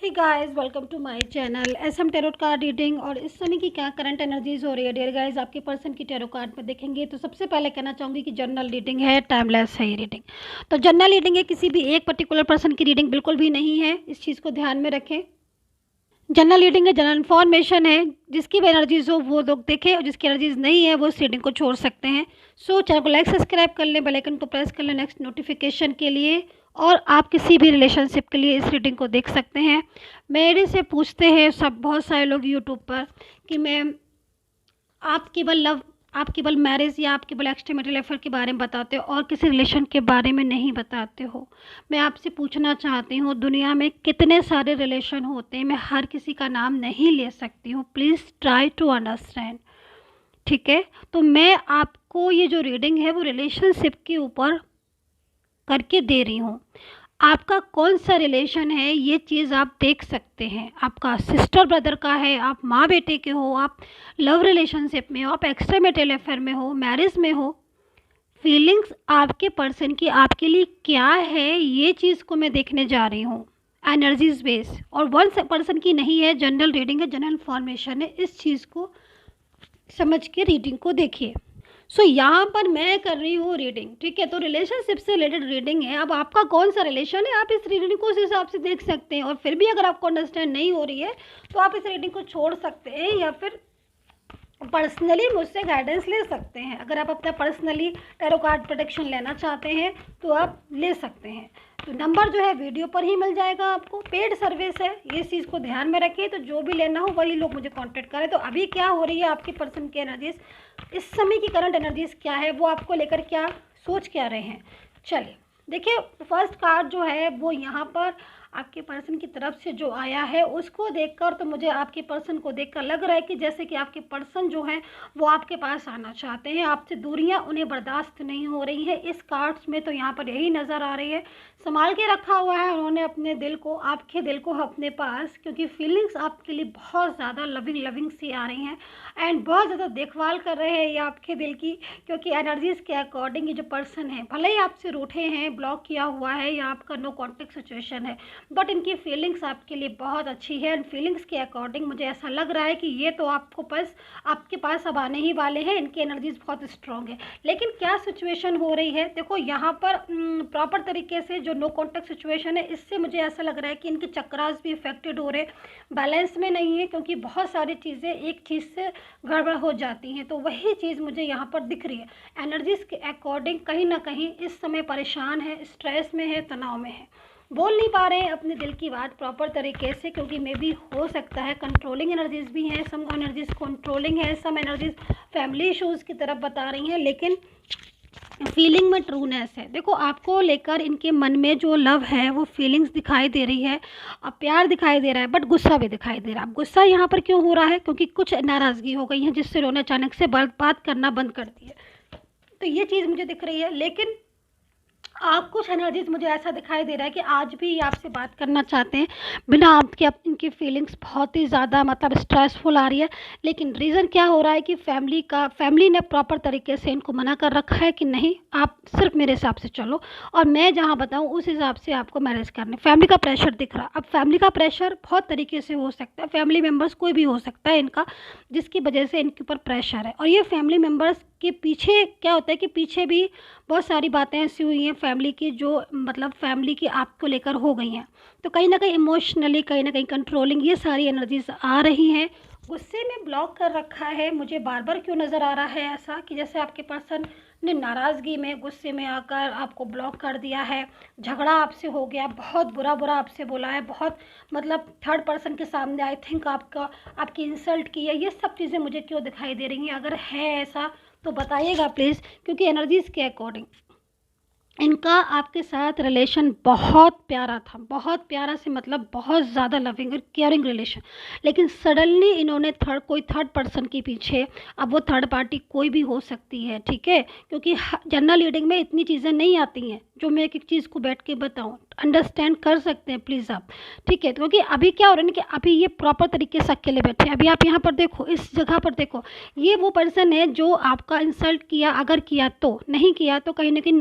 Hey guys, welcome to my channel SM tarot card reading. और इस समय की क्या करंट एनर्जीज हो रही है डियर गाइस, आपके पर्सन की टैरो कार्ड में देखेंगे तो सबसे पहले कहना चाहूँगी कि जनरल रीडिंग है, टाइमलेस है ये रीडिंग। तो जनरल रीडिंग है, किसी भी एक पर्टिकुलर पर्सन की रीडिंग बिल्कुल भी नहीं है, इस चीज़ को ध्यान में रखें। जनरल रीडिंग है, जनरल इन्फॉर्मेशन है, जिसकी भी एनर्जीज हो वो लोग देखें और जिसकी एनर्जीज नहीं है वो इस रीडिंग को छोड़ सकते हैं। सो चैनल को लाइक सब्सक्राइब कर लें, बेल आइकन को प्रेस कर लें नेक्स्ट नोटिफिकेशन के लिए। और आप किसी भी रिलेशनशिप के लिए इस रीडिंग को देख सकते हैं। मेरे से पूछते हैं सब बहुत सारे लोग यूट्यूब पर कि मैम आप केवल मैरिज या आप केवल एक्स्ट्रा मैरिटल अफेयर के बारे में बताते हो और किसी रिलेशन के बारे में नहीं बताते हो। मैं आपसे पूछना चाहती हूँ, दुनिया में कितने सारे रिलेशन होते हैं, मैं हर किसी का नाम नहीं ले सकती हूँ, प्लीज़ ट्राई टू अंडरस्टैंड। ठीक है, तो मैं आपको ये जो रीडिंग है वो रिलेशनशिप के ऊपर करके दे रही हूँ। आपका कौन सा रिलेशन है ये चीज़ आप देख सकते हैं। आपका सिस्टर ब्रदर का है, आप माँ बेटे के हो, आप लव रिलेशनशिप में हो, आप एक्स्ट्रा मैरिटल अफेयर में हो, मैरिज में हो, फीलिंग्स आपके पर्सन की आपके लिए क्या है ये चीज़ को मैं देखने जा रही हूँ एनर्जीज बेस। और वन पर्सन की नहीं है, जनरल रीडिंग है, जनरल इन्फॉर्मेशन है, इस चीज़ को समझ के रीडिंग को देखिए। सो यहाँ पर मैं कर रही हूँ रीडिंग, ठीक है। तो रिलेशनशिप से रिलेटेड रीडिंग है। अब आपका कौन सा रिलेशन है आप इस रीडिंग को उस हिसाब से देख सकते हैं। और फिर भी अगर आपको अंडरस्टैंड नहीं हो रही है तो आप इस रीडिंग को छोड़ सकते हैं या फिर पर्सनली मुझसे गाइडेंस ले सकते हैं। अगर आप अपना पर्सनली टैरो कार्ड प्रोटेक्शन लेना चाहते हैं तो आप ले सकते हैं। तो नंबर जो है वीडियो पर ही मिल जाएगा आपको, पेड सर्विस है, ये चीज़ को ध्यान में रखिए। तो जो भी लेना हो वही लोग मुझे कांटेक्ट करें। तो अभी क्या हो रही है आपके पर्सन की एनर्जीज, इस समय की करंट एनर्जीज क्या है, वो आपको लेकर क्या सोच क्या रहे हैं। चलिए देखिए, फर्स्ट कार्ड जो है वो यहाँ पर आपके पर्सन की तरफ से जो आया है उसको देखकर तो मुझे आपके पर्सन को देखकर लग रहा है कि जैसे कि आपके पर्सन जो है वो आपके पास आना चाहते हैं, आपसे दूरियां उन्हें बर्दाश्त नहीं हो रही है। इस कार्ड्स में तो यहाँ पर यही नज़र आ रही है, संभाल के रखा हुआ है उन्होंने अपने दिल को, आपके दिल को अपने पास, क्योंकि फीलिंग्स आपके लिए बहुत ज़्यादा लविंग सी आ रही हैं एंड बहुत ज़्यादा देखभाल कर रहे हैं ये आपके दिल की। क्योंकि एनर्जीज़ के अकॉर्डिंग ये जो पर्सन है भले ही आपसे रूठे हैं, ब्लॉक किया हुआ है या आपका नो कॉन्टेक्ट सिचुएशन है, बट इनकी फीलिंग्स आपके लिए बहुत अच्छी है। एंड फीलिंग्स के अकॉर्डिंग मुझे ऐसा लग रहा है कि ये तो आपके पास अब आने ही वाले हैं। इनकी एनर्जीज बहुत स्ट्रॉन्ग है। लेकिन क्या सिचुएशन हो रही है, देखो यहाँ पर प्रॉपर तरीके से जो नो कॉन्टेक्ट सिचुएशन है इससे मुझे ऐसा लग रहा है कि इनके चक्रास भी इफेक्टेड हो रहे, बैलेंस में नहीं है, क्योंकि बहुत सारी चीज़ें एक चीज़ से गड़बड़ हो जाती हैं। तो वही चीज़ मुझे यहाँ पर दिख रही है। एनर्जीज के अकॉर्डिंग कहीं ना कहीं इस समय परेशान है, स्ट्रेस में है, तनाव में है, बोल नहीं पा रहे हैं अपने दिल की बात प्रॉपर तरीके से, क्योंकि मे भी हो सकता है कंट्रोलिंग एनर्जीज भी हैं, सम एनर्जीज कंट्रोलिंग है, सम एनर्जीज फैमिली इश्यूज़ की तरफ बता रही हैं, लेकिन फीलिंग में ट्रूनेस है। देखो आपको लेकर इनके मन में जो लव है वो फीलिंग्स दिखाई दे रही है, अब प्यार दिखाई दे रहा है, बट गुस्सा भी दिखाई दे रहा है। अब गुस्सा यहाँ पर क्यों हो रहा है, क्योंकि कुछ नाराज़गी हो गई है जिससे उन्होंने अचानक से बात करना बंद कर दिया। तो ये चीज़ मुझे दिख रही है। लेकिन आप कुछ एनर्जीज मुझे ऐसा दिखाई दे रहा है कि आज भी ये आपसे बात करना चाहते हैं बिना आपके, इनकी फीलिंग्स बहुत ही ज़्यादा मतलब स्ट्रेसफुल आ रही है। लेकिन रीज़न क्या हो रहा है कि फैमिली ने प्रॉपर तरीके से इनको मना कर रखा है कि नहीं आप सिर्फ मेरे हिसाब से चलो और मैं जहाँ बताऊँ उस हिसाब से आपको मैनेज करने। फैमिली का प्रेशर दिख रहा है। अब फैमिली का प्रेशर बहुत तरीके से हो सकता है, फैमिली मेम्बर्स कोई भी हो सकता है इनका, जिसकी वजह से इनके ऊपर प्रेशर है। और ये फैमिली मेम्बर्स के पीछे क्या होता है कि पीछे भी बहुत सारी बातें ऐसी हुई हैं फैमिली की जो मतलब फैमिली की आपको लेकर हो गई हैं। तो कहीं ना कहीं इमोशनली, कहीं ना कहीं कंट्रोलिंग, ये सारी एनर्जीज आ रही हैं। गुस्से में ब्लॉक कर रखा है। मुझे बार बार क्यों नज़र आ रहा है ऐसा कि जैसे आपके पर्सन ने नाराज़गी में, गुस्से में आकर आपको ब्लॉक कर दिया है, झगड़ा आपसे हो गया, बहुत बुरा आपसे बोला है, बहुत मतलब थर्ड पर्सन के सामने आई थिंक आपकी इंसल्ट की है। ये सब चीज़ें मुझे क्यों दिखाई दे रही हैं, अगर है ऐसा तो बताइएगा प्लीज़। क्योंकि एनर्जीज़ के अकॉर्डिंग इनका आपके साथ रिलेशन बहुत प्यारा था, बहुत प्यारा से मतलब बहुत ज़्यादा लविंग और केयरिंग रिलेशन। लेकिन सडनली इन्होंने कोई थर्ड पर्सन के पीछे, अब वो थर्ड पार्टी कोई भी हो सकती है, ठीक है। क्योंकि जनरल रीडिंग में इतनी चीज़ें नहीं आती हैं जो मैं एक एक चीज़ को बैठ के बताऊँ, अंडरस्टैंड कर सकते हैं प्लीज़ आप, ठीक है। क्योंकि अभी क्या हो रहा है ना कि अभी ये प्रॉपर तरीके से अकेले बैठे हैं। अभी आप यहाँ पर देखो, इस जगह पर देखो, ये वो पर्सन है जो आपका इंसल्ट किया, अगर किया तो, नहीं किया तो कहीं ना कहीं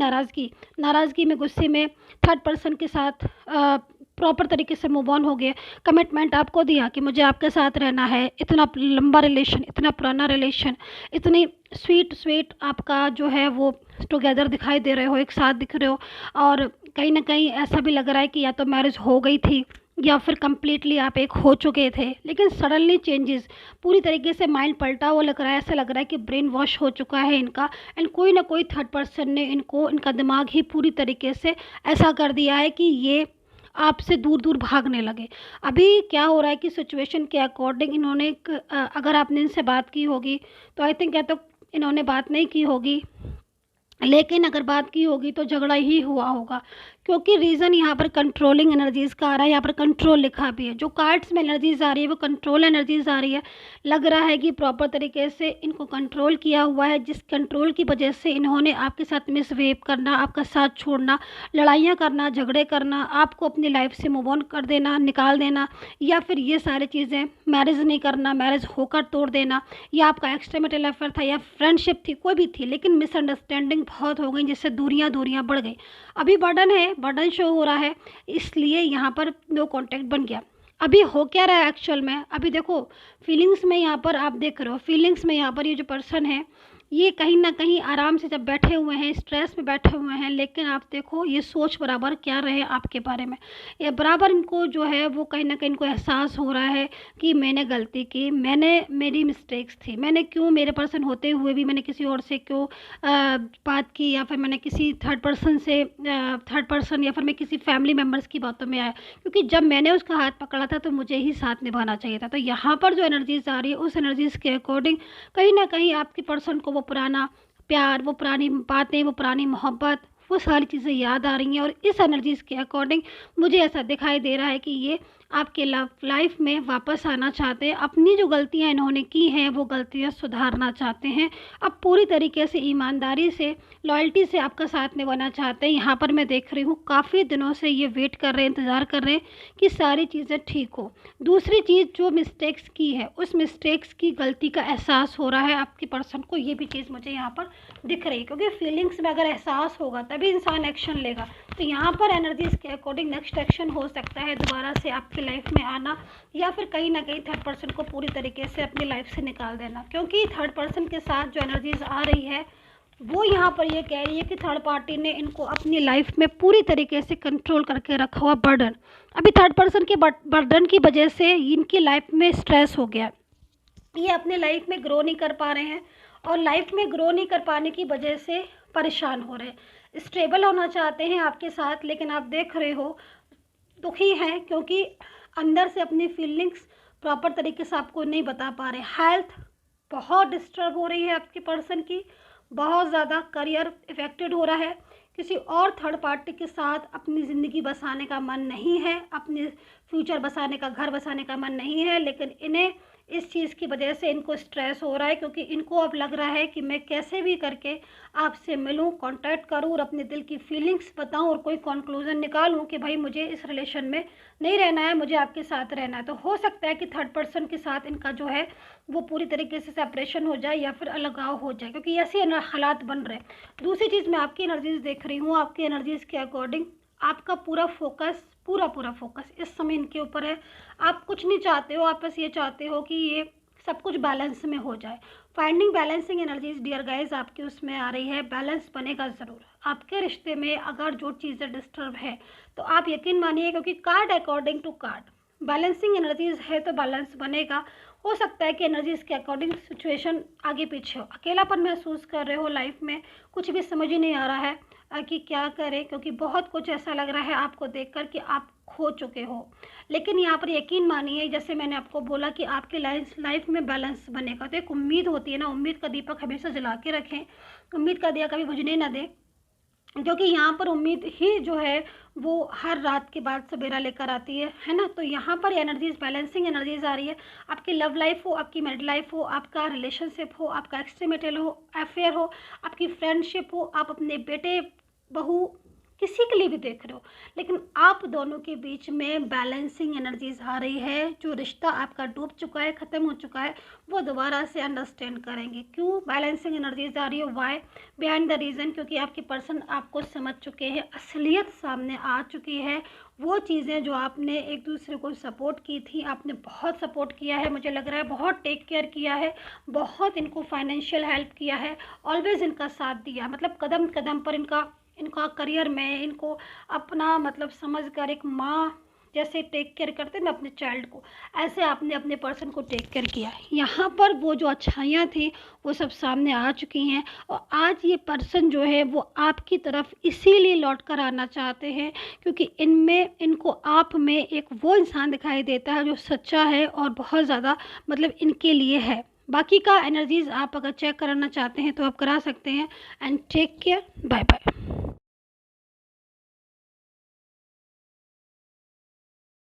नाराज़गी में, गुस्से में थर्ड पर्सन के साथ प्रॉपर तरीके से मूव ऑन हो गए, कमिटमेंट आपको दिया कि मुझे आपके साथ रहना है, इतना लंबा रिलेशन, इतना पुराना रिलेशन, इतनी स्वीट स्वीट आपका जो है वो टुगेदर दिखाई दे रहे हो, एक साथ दिख रहे हो, और कहीं ना कहीं ऐसा भी लग रहा है कि या तो मैरिज हो गई थी या फिर कम्प्लीटली आप एक हो चुके थे, लेकिन सडनली चेंजेस, पूरी तरीके से माइंड पलटा हुआ लग रहा है, ऐसा लग रहा है कि ब्रेन वॉश हो चुका है इनका, एंड कोई ना कोई थर्ड पर्सन ने इनको, इनका दिमाग ही पूरी तरीके से ऐसा कर दिया है कि ये आपसे दूर दूर भागने लगे। अभी क्या हो रहा है कि सिचुएशन के अकॉर्डिंग इन्होंने अगर आपने इनसे बात की होगी तो आई थिंक या तो इन्होंने बात नहीं की होगी, लेकिन अगर बात की होगी तो झगड़ा ही हुआ होगा, क्योंकि रीज़न यहाँ पर कंट्रोलिंग एनर्जीज़ का आ रहा है। यहाँ पर कंट्रोल लिखा भी है, जो कार्ड्स में एनर्जीज आ रही है वो कंट्रोल एनर्जीज आ रही है। लग रहा है कि प्रॉपर तरीके से इनको कंट्रोल किया हुआ है, जिस कंट्रोल की वजह से इन्होंने आपके साथ मिसबिहेव करना, आपका साथ छोड़ना, लड़ाइयाँ करना, झगड़े करना, आपको अपनी लाइफ से मूव ऑन कर देना, निकाल देना, या फिर ये सारी चीज़ें, मैरिज नहीं करना, मैरिज होकर तोड़ देना, या आपका एक्सट्रामैरिटल अफेयर था या फ्रेंडशिप थी, कोई भी थी, लेकिन मिसअंडरस्टैंडिंग बहुत हो गई जिससे दूरियाँ दूरियाँ बढ़ गई। अभी बर्डन है, बर्डन शो हो रहा है, इसलिए यहाँ पर नो कांटेक्ट बन गया। अभी हो क्या रहा है एक्चुअल में, अभी देखो फीलिंग्स में यहाँ पर आप देख रहे हो, फीलिंग्स में यहाँ पर ये जो पर्सन है ये कहीं ना कहीं आराम से जब बैठे हुए हैं, स्ट्रेस में बैठे हुए हैं, लेकिन आप देखो ये सोच बराबर क्या रहे आपके बारे में, ये बराबर इनको जो है वो कहीं ना कहीं इनको एहसास हो रहा है कि मैंने गलती की, मेरी मिस्टेक्स थी, मैंने क्यों, मेरे पर्सन होते हुए भी मैंने किसी और से क्यों बात की, या फिर मैंने किसी थर्ड पर्सन या फिर मैं किसी फैमिली मेम्बर्स की बातों में आया, क्योंकि जब मैंने उसका हाथ पकड़ा था तो मुझे ही साथ निभाना चाहिए था। तो यहाँ पर जो एनर्जीज आ रही है उस एनर्जीज के अकॉर्डिंग कहीं ना कहीं आपके पर्सन को वो पुराना प्यार, वो पुरानी बातें, वो पुरानी मोहब्बत, वो सारी चीज़ें याद आ रही हैं, और इस एनर्जीज़ के अकॉर्डिंग मुझे ऐसा दिखाई दे रहा है कि ये आपके लाइफ में वापस आना चाहते हैं, अपनी जो गलतियां इन्होंने की हैं वो गलतियां सुधारना चाहते हैं, अब पूरी तरीके से ईमानदारी से, लॉयल्टी से आपका साथ निभाना चाहते हैं। यहाँ पर मैं देख रही हूँ काफ़ी दिनों से ये वेट कर रहे हैं, इंतज़ार कर रहे हैं कि सारी चीज़ें ठीक हो। दूसरी चीज़, जो मिस्टेक्स की है उस मिस्टेक्स की गलती का एहसास हो रहा है आपके पर्सन को, ये भी चीज़ मुझे यहाँ पर दिख रही है, क्योंकि फीलिंग्स में अगर एहसास होगा तभी इंसान एक्शन लेगा। तो यहाँ पर एनर्जीज के अकॉर्डिंग नेक्स्ट एक्शन हो सकता है दोबारा से आपकी लाइफ में आना, या फिर कहीं ना कहीं थर्ड पर्सन को पूरी तरीके से अपनी लाइफ से निकाल देना, क्योंकि थर्ड पर्सन के साथ जो एनर्जीज आ रही है वो यहाँ पर ये कह रही है कि थर्ड पार्टी ने इनको अपनी लाइफ में पूरी तरीके से कंट्रोल करके रखा हुआ बर्डन, अभी थर्ड पर्सन के बर्डन की वजह से इनकी लाइफ में स्ट्रेस हो गया, ये अपने लाइफ में ग्रो नहीं कर पा रहे हैं, और लाइफ में ग्रो नहीं कर पाने की वजह से परेशान हो रहे हैं। स्टेबल होना चाहते हैं आपके साथ, लेकिन आप देख रहे हो दुखी हैं, क्योंकि अंदर से अपनी फीलिंग्स प्रॉपर तरीके से आपको नहीं बता पा रहे। हेल्थ बहुत डिस्टर्ब हो रही है आपके पर्सन की, बहुत ज़्यादा करियर इफ़ेक्टेड हो रहा है, किसी और थर्ड पार्टी के साथ अपनी ज़िंदगी बसाने का मन नहीं है, अपने फ्यूचर बसाने का, घर बसाने का मन नहीं है, लेकिन इन्हें इस चीज़ की वजह से इनको स्ट्रेस हो रहा है, क्योंकि इनको अब लग रहा है कि मैं कैसे भी करके आपसे मिलूं, कांटेक्ट करूं और अपने दिल की फीलिंग्स बताऊं और कोई कंक्लूजन निकालूं कि भाई मुझे इस रिलेशन में नहीं रहना है, मुझे आपके साथ रहना है। तो हो सकता है कि थर्ड पर्सन के साथ इनका जो है वो पूरी तरीके से सेपरेशन हो जाए या फिर अलगाव हो जाए, क्योंकि ऐसे हालात बन रहे हैं। दूसरी चीज़, मैं आपकी एनर्जीज देख रही हूँ, आपकी एनर्जीज के अकॉर्डिंग आपका पूरा फोकस इस समय इनके ऊपर है। आप कुछ नहीं चाहते हो, आप बस ये चाहते हो कि ये सब कुछ बैलेंस में हो जाए। Finding balancing energies dear guys आपकी उसमें आ रही है, बैलेंस बनेगा ज़रूर आपके रिश्ते में। अगर जो चीज़ें डिस्टर्ब है तो आप यकीन मानिए, क्योंकि card according to card balancing energies है तो बैलेंस बनेगा। हो सकता है कि एनर्जीज के अकॉर्डिंग सिचुएशन आगे पीछे हो, अकेलापन महसूस कर रहे हो लाइफ में, कुछ भी समझ ही नहीं आ रहा है कि क्या करें, क्योंकि बहुत कुछ ऐसा लग रहा है आपको देखकर कि आप खो चुके हो। लेकिन यहाँ पर यकीन मानिए, जैसे मैंने आपको बोला कि आपके लाइफ में बैलेंस बनेगा, तो एक उम्मीद होती है ना, उम्मीद का दीपक हमेशा जला के रखें, उम्मीद का दिया कभी बुझने ना दें, क्योंकि यहाँ पर उम्मीद ही जो है वो हर रात के बाद सवेरा लेकर आती है ना। तो यहाँ पर एनर्जीज, बैलेंसिंग एनर्जीज आ रही है। आपकी लव लाइफ हो, आपकी मैरिड लाइफ हो, आपका रिलेशनशिप हो, आपका एक्सट्रीमेटल हो, अफेयर हो, आपकी फ्रेंडशिप हो, आप अपने बेटे बहू किसी के लिए भी देख रहे हो, लेकिन आप दोनों के बीच में बैलेंसिंग एनर्जीज आ रही है। जो रिश्ता आपका डूब चुका है, ख़त्म हो चुका है, वो दोबारा से अंडरस्टैंड करेंगे। क्यों बैलेंसिंग एनर्जीज आ रही है, वाई, बिहाइंड द रीज़न, क्योंकि आपके पर्सन आपको समझ चुके हैं, असलियत सामने आ चुकी है। वो चीज़ें जो आपने एक दूसरे को सपोर्ट की थी, आपने बहुत सपोर्ट किया है, मुझे लग रहा है बहुत टेक केयर किया है, बहुत इनको फाइनेंशियल हेल्प किया है, ऑलवेज़ इनका साथ दिया, मतलब कदम कदम पर इनका इनका करियर में इनको अपना मतलब समझकर एक माँ जैसे टेक केयर करते हैं ना अपने चाइल्ड को, ऐसे आपने अपने पर्सन को टेक केयर किया। यहाँ पर वो जो अच्छाइयाँ थी वो सब सामने आ चुकी हैं, और आज ये पर्सन जो है वो आपकी तरफ इसीलिए लौट कर आना चाहते हैं क्योंकि इनको आप में एक वो इंसान दिखाई देता है जो सच्चा है और बहुत ज़्यादा मतलब इनके लिए है। बाकी का एनर्जीज़ आप अगर चेक कराना चाहते हैं तो आप करा सकते हैं। And take care, bye bye.